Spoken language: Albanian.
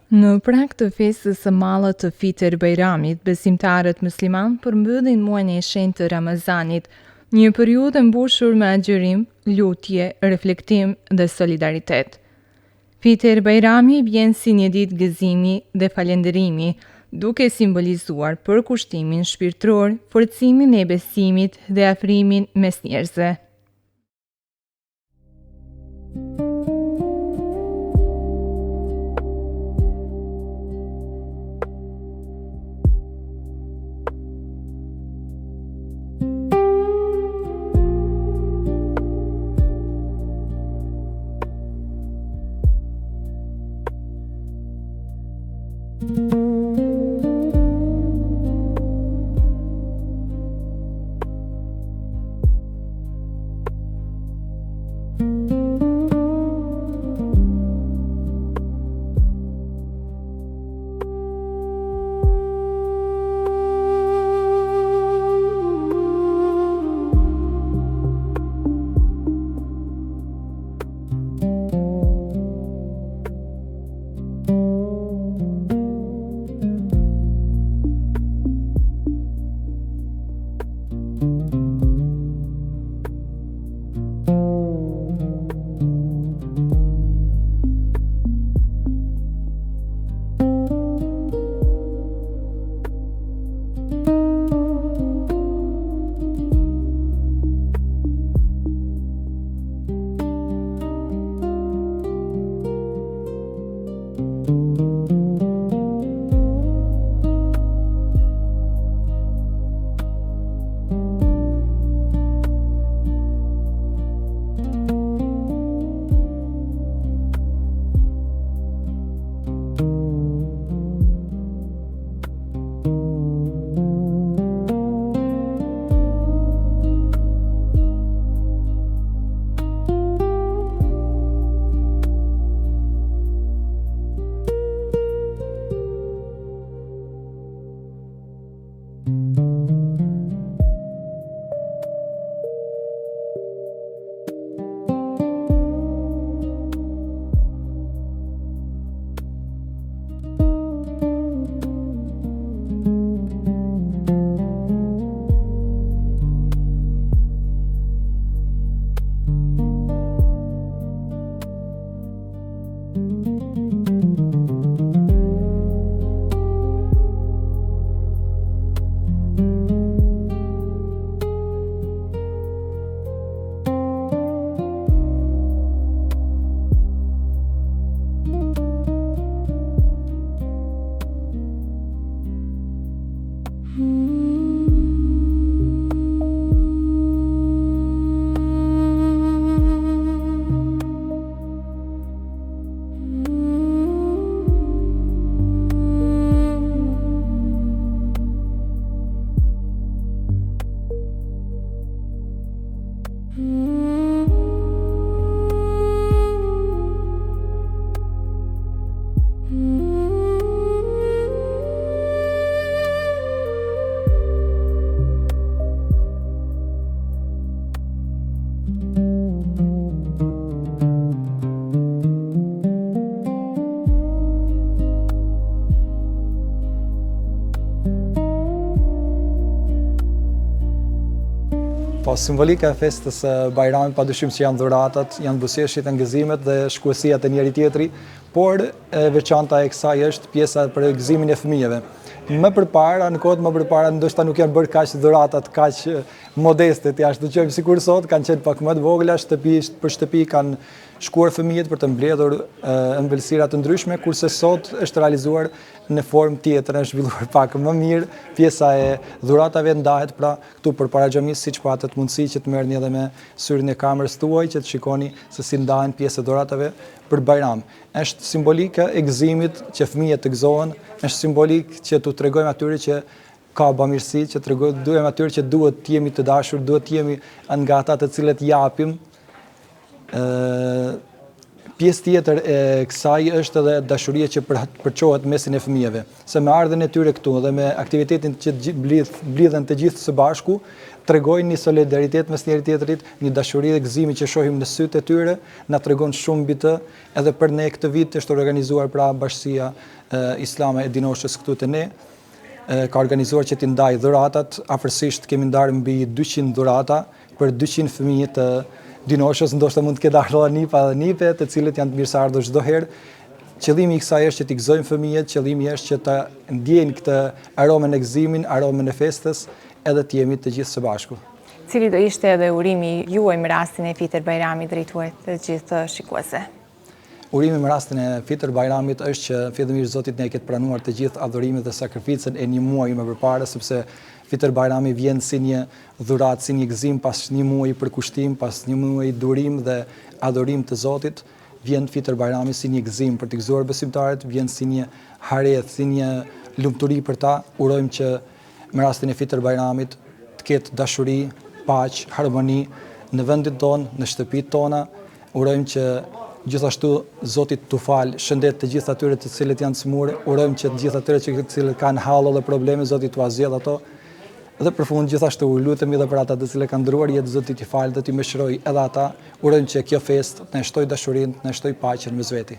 Në prag të festës së madhe të Fitr Bajramit, besimtarët musliman përmbydhin muajin e shenjtë të Ramazanit, një periudhë e mbushur me agjërim, lutje, reflektim dhe solidaritet. Fitr Bajrami vjen si një ditë gëzimi dhe falënderimi, duke simbolizuar përkushtimin shpirtëror, forcimin e besimit dhe afrimin mes njerëzve. Po, simbolika e festës së Bajramit padyshim që janë dhuratat, janë buzëqeshjet e ngëzimet dhe shkuesiat e njëri tjetri, por e veçanta e kësaj është pjesa për gëzimin e fëmijëve. Më përpara, në kohët më përpara, ndoshta nuk janë bërë kaq dhuratat, kaq modeste, ja shtoqojmë sikur sot, kanë qenë pak më të vogla, shtëpi për shtëpi kanë shkuar fëmijët për të mbledhur ëmbëlsira të ndryshme, kurse sot është realizuar në formë tjetër, është zhvilluar pak më mirë. Pjesa e dhuratave ndahet pra këtu përpara xhamisë, siç patët mundësi që të merrni edhe me syrin e kamerës tuaj që të shikoni se si ndahen pjesë e dhuratave për Bajram. Është simbolika e gëzimit që fëmijët të gëzohen, është simbolik që t'u tregojmë atyre që ka bamirësi, që tregojmë atyre që duhet të jemi të dashur, duhet të jemi nga ata të cilët japim. Pjesë tjetër e kësaj është edhe dashuria që përçohet mesin e fëmijëve. Se me ardhen e tyre këtu dhe me aktivitetin që blidhen të gjithë së bashku, tregojnë një solidaritet mes njëri tjetrit, një dashuri dhe gëzimi që shohim në sytë e tyre, na tregon shumë mbi të, edhe për ne këtë vit është organizuar pra Bashkia Islame e Dinoshës këtu te ne. Ka organizuar që t'i ndaj dhuratat, afërsisht kemi ndarë mbi 200 dhurata për 200 fëmijë të Dinoshës, ndoshta mund të ketë ardhur nipa dhe nipe, të cilët janë të mirëseardhur çdo herë. Qëllimi i kësaj është që t'i gëzojmë fëmijët, qëllimi është që ta ndjejnë këtë aromën e gëzimin, aromën e festës, edhe të jemi të gjithë së bashku. Cili do ishte edhe urimi juaj në rastin e Fitër Bajramit drejtuar të gjithë shikuesve? Urimi në rastin e Fitër Bajramit është që fillimisht Zotit ne ketë pranuar të gjithë adhurimet dhe sakrificën e një muaji më përpara, sepse Fitër Bajrami vjen si një dhuratë, si një gëzim pas një muaji përkushtim, pas një muaji durim dhe adhurim të Zotit. Vjen Fitër Bajrami si një gëzim për të gëzuar besimtarët, vjen si një hareth, si një lumturi për ta. Urojmë që në rastin e Fitër Bajramit të ketë dashuri, paqë, harmoni në vendin tonë, në shtëpitë tona. Urojmë që gjithashtu Zotit t'u falë shëndet të gjithë atyre të cilët janë smurë. Urojmë që të gjithë atyre të cilët kanë hallo dhe probleme, Zotit t'u azjell ato. Dhe për fund gjithashtu lutemi edhe për ata të cilët kanë ndruar jetë, Zoti t'i falë dhe t'i mëshirojë edhe ata. Urojmë që kjo festë të na shtojë dashurinë, të na shtojë paqen mes veti.